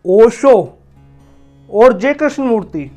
ओशो और जे कृष्णमूर्ति,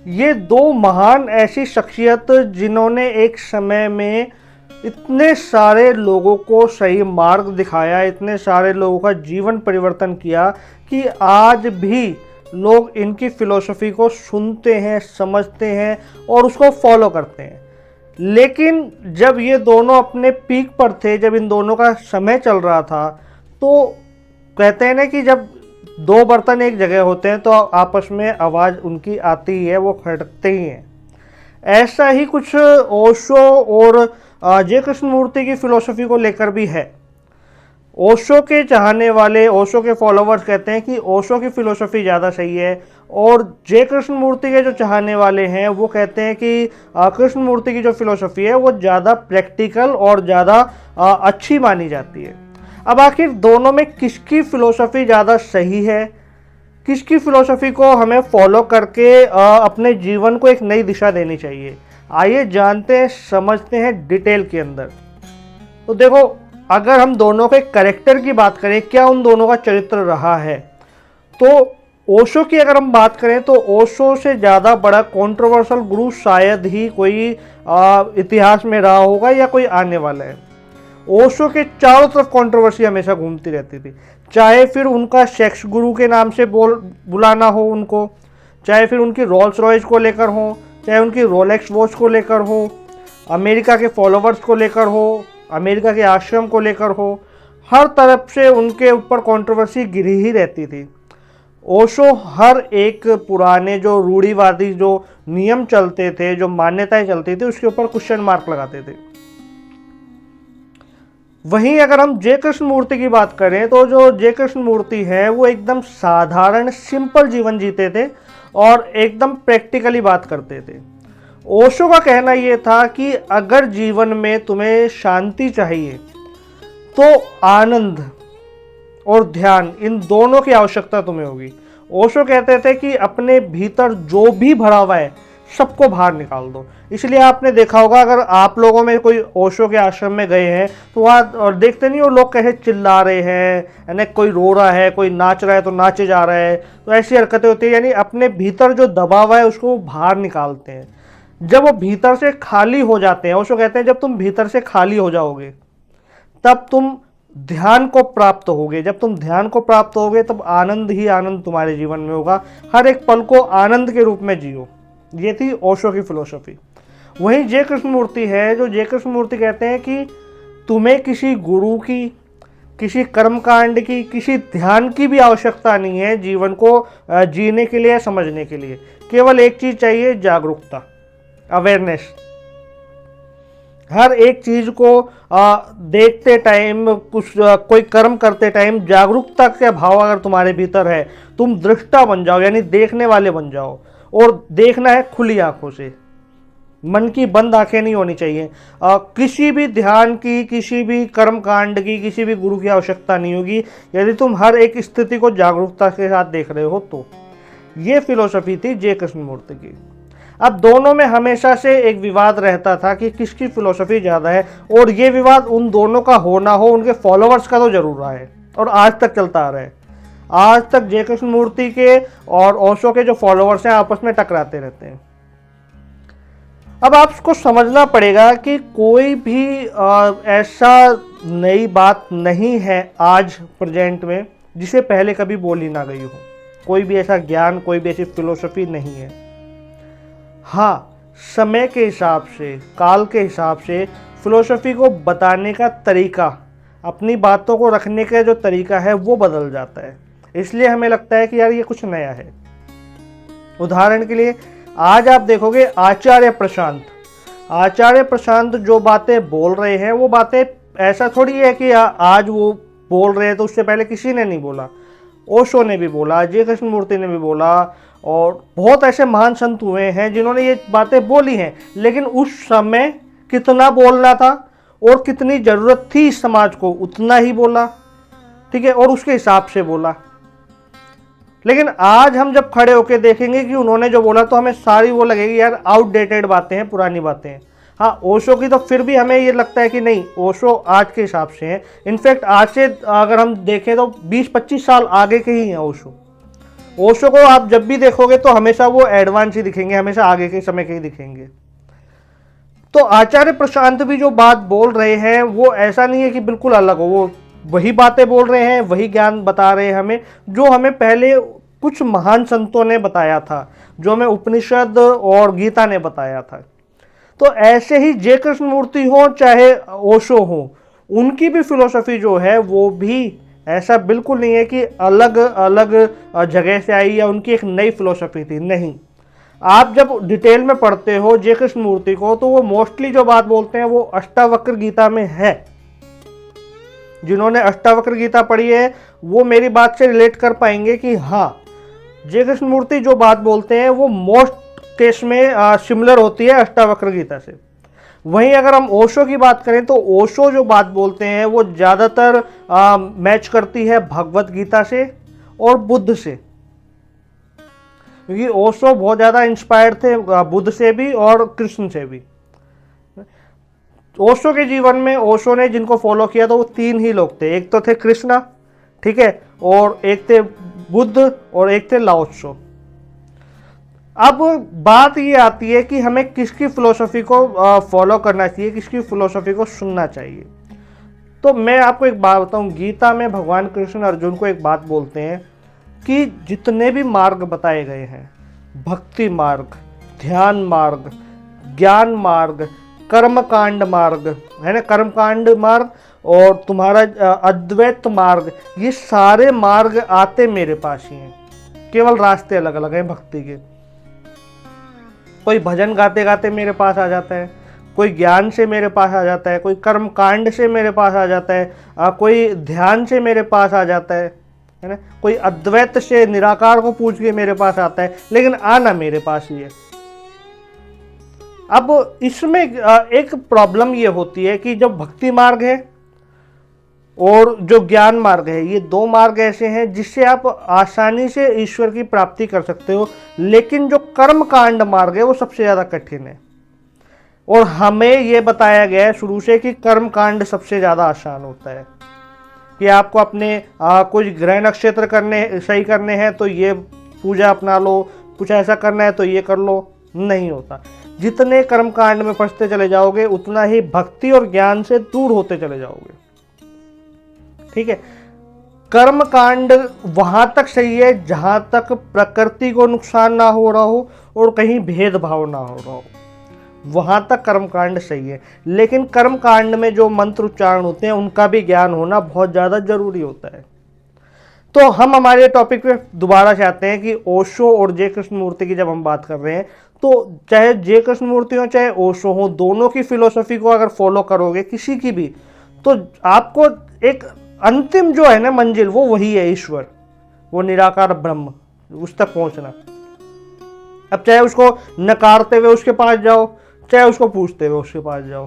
ये दो महान ऐसी शख्सियत जिन्होंने एक समय में इतने सारे लोगों को सही मार्ग दिखाया, इतने सारे लोगों का जीवन परिवर्तन किया कि आज भी लोग इनकी फ़िलॉसफ़ी को सुनते हैं, समझते हैं और उसको फॉलो करते हैं। लेकिन जब ये दोनों अपने पीक पर थे, जब इन दोनों का समय चल रहा था, तो कहते हैं ना कि जब दो बर्तन एक जगह होते हैं तो आपस में आवाज़ उनकी आती ही है, वो खड़कते ही हैं। ऐसा ही कुछ ओशो और जे कृष्णमूर्ति की फ़िलॉसफ़ी को लेकर भी है। ओशो के चाहने वाले, ओशो के फॉलोवर्स कहते हैं कि ओशो की फ़िलॉसफ़ी ज़्यादा सही है, और जे कृष्णमूर्ति के जो चाहने वाले हैं वो कहते हैं कि कृष्णमूर्ति की जो फ़िलॉसफ़ी है वो ज़्यादा प्रैक्टिकल और ज़्यादा अच्छी मानी जाती है। अब आखिर दोनों में किसकी फ़िलॉसफ़ी ज़्यादा सही है, किसकी फ़िलॉसफ़ी को हमें फॉलो करके अपने जीवन को एक नई दिशा देनी चाहिए, आइए जानते हैं, समझते हैं डिटेल के अंदर। तो देखो, अगर हम दोनों के कैरेक्टर की बात करें, क्या उन दोनों का चरित्र रहा है, तो ओशो की अगर हम बात करें तो ओशो से ज़्यादा बड़ा कंट्रोवर्शियल गुरु शायद ही कोई इतिहास में रहा होगा या कोई आने वाला है। ओशो के चारों तरफ कंट्रोवर्सी हमेशा घूमती रहती थी, चाहे फिर उनका सेक्स गुरु के नाम से बुलाना हो उनको, चाहे फिर उनकी रोल्स रॉयस को लेकर हो, चाहे उनकी रोलेक्स वॉच को लेकर हो, अमेरिका के फॉलोवर्स को लेकर हो, अमेरिका के आश्रम को लेकर हो, हर तरफ से उनके ऊपर कंट्रोवर्सी गिरी ही रहती थी। ओशो हर एक पुराने जो रूढ़िवादी जो नियम चलते थे, जो मान्यताएं चलती थी, उसके ऊपर क्वेश्चन मार्क लगाते थे। वहीं अगर हम जे कृष्णमूर्ति की बात करें तो जो जे कृष्णमूर्ति है वो एकदम साधारण सिंपल जीवन जीते थे और एकदम प्रैक्टिकली बात करते थे। ओशो का कहना ये था कि अगर जीवन में तुम्हें शांति चाहिए तो आनंद और ध्यान, इन दोनों की आवश्यकता तुम्हें होगी। ओशो कहते थे कि अपने भीतर जो भी भरा हुआ है सबको बाहर निकाल दो। इसलिए आपने देखा होगा, अगर आप लोगों में कोई ओशो के आश्रम में गए हैं तो वहाँ देखते नहीं हो लोग कैसे चिल्ला रहे हैं, यानी कोई रो रहा है, कोई नाच रहा है तो नाचे जा रहा है, तो ऐसी हरकतें होती है। यानी अपने भीतर जो दबाव है उसको बाहर निकालते हैं। जब वो भीतर से खाली हो जाते हैं, ओशो कहते हैं जब तुम भीतर से खाली हो जाओगे तब तुम ध्यान को प्राप्त होगे। जब तुम ध्यान को प्राप्त होगे तब आनंद ही आनंद तुम्हारे जीवन में होगा। हर एक पल को आनंद के रूप में जियो। ये थी ओशो की फ़िलॉसफ़ी। वहीं जे कृष्णमूर्ति है, जो जे कृष्णमूर्ति कहते हैं कि तुम्हें किसी गुरु की, किसी कर्मकांड की, किसी ध्यान की भी आवश्यकता नहीं है जीवन को जीने के लिए, समझने के लिए। केवल एक चीज़ चाहिए, जागरूकता, अवेयरनेस। हर एक चीज़ को देखते टाइम, कुछ कोई कर्म करते टाइम जागरूकता का भाव अगर तुम्हारे भीतर है, तुम दृष्टा बन जाओ, यानी देखने वाले बन जाओ। और देखना है खुली आंखों से, मन की बंद आंखें नहीं होनी चाहिए। किसी भी ध्यान की, किसी भी कर्म कांड की, किसी भी गुरु की आवश्यकता नहीं होगी यदि तुम हर एक स्थिति को जागरूकता के साथ देख रहे हो तो। ये फिलॉसफी थी जे कृष्णमूर्ति की। अब दोनों में हमेशा से एक विवाद रहता था कि किसकी फिलॉसफी ज़्यादा है, और ये विवाद उन दोनों का हो ना हो, उनके फॉलोवर्स का तो जरूर रहा है और आज तक चलता आ रहा है। आज तक जे कृष्णमूर्ति के और ओशो के जो फॉलोवर्स हैं आपस में टकराते रहते हैं। अब आपको समझना पड़ेगा कि कोई भी ऐसा नई बात नहीं है आज प्रेजेंट में जिसे पहले कभी बोली ना गई हो। कोई भी ऐसा ज्ञान, कोई भी ऐसी फिलोसफी नहीं है। हाँ, समय के हिसाब से, काल के हिसाब से फिलोसफी को बताने का तरीका, अपनी बातों को रखने का जो तरीका है वो बदल जाता है। इसलिए हमें लगता है कि यार ये कुछ नया है। उदाहरण के लिए आज आप देखोगे आचार्य प्रशांत जो बातें बोल रहे हैं वो बातें ऐसा थोड़ी है कि आज वो बोल रहे हैं तो उससे पहले किसी ने नहीं बोला। ओशो ने भी बोला, जे कृष्णमूर्ति ने भी बोला, और बहुत ऐसे महान संत हुए हैं जिन्होंने ये बातें बोली हैं। लेकिन उस समय कितना बोलना था और कितनी ज़रूरत थी इस समाज को, उतना ही बोला, ठीक है, और उसके हिसाब से बोला। लेकिन आज हम जब खड़े होकर देखेंगे कि उन्होंने जो बोला तो हमें सारी वो लगेगी यार आउटडेटेड बातें हैं, पुरानी बातें हैं। हाँ, ओशो की तो फिर भी हमें ये लगता है कि नहीं, ओशो आज के हिसाब से हैं। इनफैक्ट आज से अगर हम देखें तो 20-25 साल आगे के ही हैं ओशो। ओशो को आप जब भी देखोगे तो हमेशा वो एडवांस ही दिखेंगे, हमेशा आगे के समय के ही दिखेंगे। तो आचार्य प्रशांत भी जो बात बोल रहे हैं वो ऐसा नहीं है कि बिल्कुल अलग हो, वो वही बातें बोल रहे हैं, वही ज्ञान बता रहे हैं हमें, जो हमें पहले कुछ महान संतों ने बताया था, जो हमें उपनिषद और गीता ने बताया था। तो ऐसे ही जय कृष्णमूर्ति हो चाहे ओशो हो, उनकी भी फिलोसफी जो है वो भी ऐसा बिल्कुल नहीं है कि अलग अलग जगह से आई या उनकी एक नई फिलोसफी थी, नहीं। आप जब डिटेल में पढ़ते हो जय कृष्णमूर्ति को तो वो मोस्टली जो बात बोलते हैं वो अष्टावक्र गीता में है। जिन्होंने अष्टावक्र गीता पढ़ी है वो मेरी बात से रिलेट कर पाएंगे कि हाँ, जय कृष्णमूर्ति जो बात बोलते हैं वो मोस्ट केस में सिमिलर होती है अष्टावक्र गीता से। वहीं अगर हम ओशो की बात करें तो ओशो जो बात बोलते हैं वो ज़्यादातर मैच करती है भगवत गीता से और बुद्ध से, क्योंकि ओशो बहुत ज़्यादा इंस्पायर्ड थे बुद्ध से भी और कृष्ण से भी। ओशो के जीवन में ओशो ने जिनको फॉलो किया तो वो 3 ही लोग थे, एक तो थे कृष्णा, ठीक है, और एक थे बुद्ध और एक थे लाओ त्सो। अब बात ये आती है कि हमें किसकी फिलोसफी को फॉलो करना चाहिए, किसकी फिलोसफी को सुनना चाहिए। तो मैं आपको एक बात बताऊं, गीता में भगवान कृष्ण अर्जुन को एक बात बोलते हैं कि जितने भी मार्ग बताए गए हैं, भक्ति मार्ग, ध्यान मार्ग, ज्ञान मार्ग, कर्मकांड मार्ग है ना, कर्मकांड मार्ग और तुम्हारा अद्वैत मार्ग, ये सारे मार्ग आते मेरे पास ही हैं, केवल रास्ते अलग अलग हैं भक्ति के। कोई भजन गाते गाते मेरे पास आ जाता है, कोई ज्ञान से मेरे पास आ जाता है, कोई कर्म कांड से मेरे पास आ जाता है, कोई ध्यान से मेरे पास आ जाता है ना, कोई अद्वैत से निराकार को पूछ के मेरे पास आता है, लेकिन आना मेरे पास ही है। अब इसमें एक प्रॉब्लम ये होती है कि जब भक्ति मार्ग है और जो ज्ञान मार्ग है, ये 2 मार्ग ऐसे हैं जिससे आप आसानी से ईश्वर की प्राप्ति कर सकते हो, लेकिन जो कर्म कांड मार्ग है वो सबसे ज़्यादा कठिन है। और हमें ये बताया गया है शुरू से कि कर्म कांड सबसे ज़्यादा आसान होता है, कि आपको अपने कुछ ग्रह नक्षत्र सही करने हैं तो ये पूजा अपना लो, कुछ ऐसा करना है तो ये कर लो, नहीं होता। जितने कर्म कांड में फंसते चले जाओगे उतना ही भक्ति और ज्ञान से दूर होते चले जाओगे, ठीक है। कर्म कांड वहां तक सही है जहां तक प्रकृति को नुकसान ना हो रहा हो और कहीं भेदभाव ना हो रहा हो, वहां तक कर्म कांड सही है। लेकिन कर्म कांड में जो मंत्र उच्चारण होते हैं उनका भी ज्ञान होना बहुत ज़्यादा जरूरी होता है। तो हम हमारे टॉपिक पे दोबारा से आते हैं कि ओशो और जय कृष्णमूर्ति की जब हम बात कर रहे हैं तो चाहे जय कृष्णमूर्ति हो चाहे ओशो हो, दोनों की फिलोसफी को अगर फॉलो करोगे किसी की भी, तो आपको एक अंतिम जो है ना मंजिल वो वही है, ईश्वर, वो निराकार ब्रह्म, उस तक पहुंचना। अब चाहे उसको नकारते हुए उसके पास जाओ, चाहे उसको पूछते हुए उसके पास जाओ,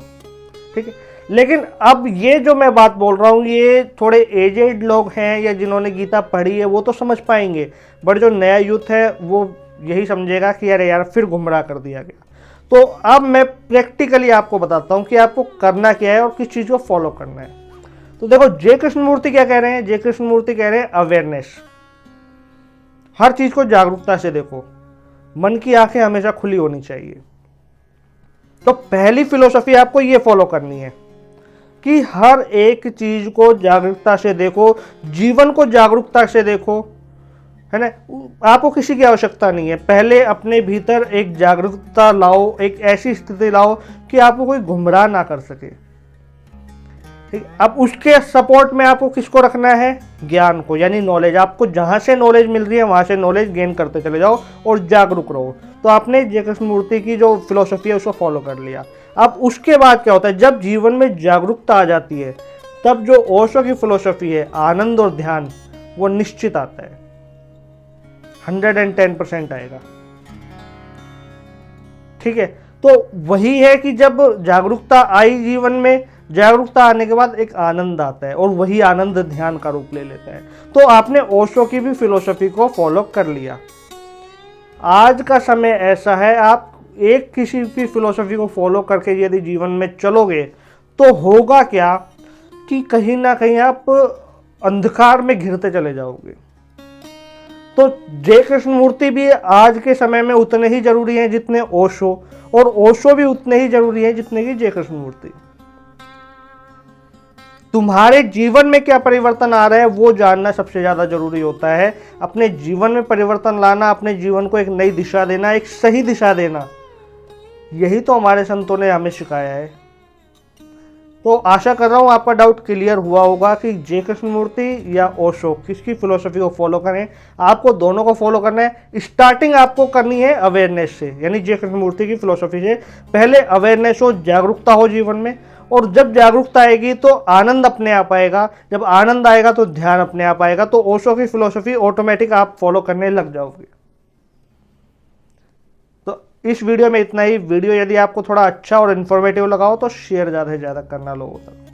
ठीक है। लेकिन अब ये जो मैं बात बोल रहा हूँ ये थोड़े एजेड लोग हैं या जिन्होंने गीता पढ़ी है वो तो समझ पाएंगे, बट जो नया यूथ है वो यही समझेगा कि अरे यार फिर गुमराह कर दिया गया। तो अब मैं प्रैक्टिकली आपको बताता हूँ कि आपको करना क्या है और किस चीज़ को फॉलो करना है। तो देखो जय कृष्णमूर्ति क्या कह रहे हैं, जय कृष्णमूर्ति कह रहे हैं अवेयरनेस, हर चीज को जागरूकता से देखो, मन की आंखें हमेशा खुली होनी चाहिए। तो पहली फिलोसफी आपको ये फॉलो करनी है कि हर एक चीज को जागरूकता से देखो, जीवन को जागरूकता से देखो, है ना। आपको किसी की आवश्यकता नहीं है, पहले अपने भीतर एक जागरूकता लाओ, एक ऐसी स्थिति लाओ कि आपको कोई गुमराह ना कर सके, ठीक। अब उसके सपोर्ट में आपको किसको रखना है, ज्ञान को, यानी नॉलेज। आपको जहां से नॉलेज मिल रही है वहां से नॉलेज गेन करते चले जाओ और जागरूक रहो। तो आपने जय कृष्णमूर्ति की जो फिलोसफी है उसको फॉलो कर लिया। अब उसके बाद क्या होता है, जब जीवन में जागरूकता आ जाती है तब जो ओशो की फिलोसफी है आनंद और ध्यान, वो निश्चित आता है, 110% आएगा, ठीक है। तो वही है कि जब जागरूकता आई जीवन में, जागरूकता आने के बाद एक आनंद आता है और वही आनंद ध्यान का रूप ले लेता है। तो आपने ओशो की भी फिलोसफी को फॉलो कर लिया। आज का समय ऐसा है, आप एक किसी भी फिलोसफी को फॉलो करके यदि जीवन में चलोगे तो होगा क्या कि कहीं ना कहीं आप अंधकार में घिरते चले जाओगे। तो जय कृष्णमूर्ति भी आज के समय में उतने ही जरूरी हैं जितने ओशो, और ओशो भी उतने ही जरूरी हैं जितने की जय कृष्णमूर्ति। तुम्हारे जीवन में क्या परिवर्तन आ रहा है वो जानना सबसे ज्यादा जरूरी होता है। अपने जीवन में परिवर्तन लाना, अपने जीवन को एक नई दिशा देना, एक सही दिशा देना, यही तो हमारे संतों ने हमें सिखाया है। तो आशा कर रहा हूँ आपका डाउट क्लियर हुआ होगा कि जय कृष्णमूर्ति या ओशो किसकी फिलोसफी को फॉलो करें। आपको दोनों को फॉलो करना है। स्टार्टिंग आपको करनी है अवेयरनेस से, यानी जय कृष्णमूर्ति की फिलोसफी से। पहले अवेयरनेस हो, जागरूकता हो जीवन में, और जब जागरूकता आएगी तो आनंद अपने आप आएगा, जब आनंद आएगा तो ध्यान अपने आप आएगा, तो ओशो की फिलोसफी ऑटोमेटिक आप फॉलो करने लग जाओगे। तो इस वीडियो में इतना ही। वीडियो यदि आपको थोड़ा अच्छा और इन्फॉर्मेटिव लगा हो तो शेयर ज़्यादा से ज़्यादा करना लोगों तक।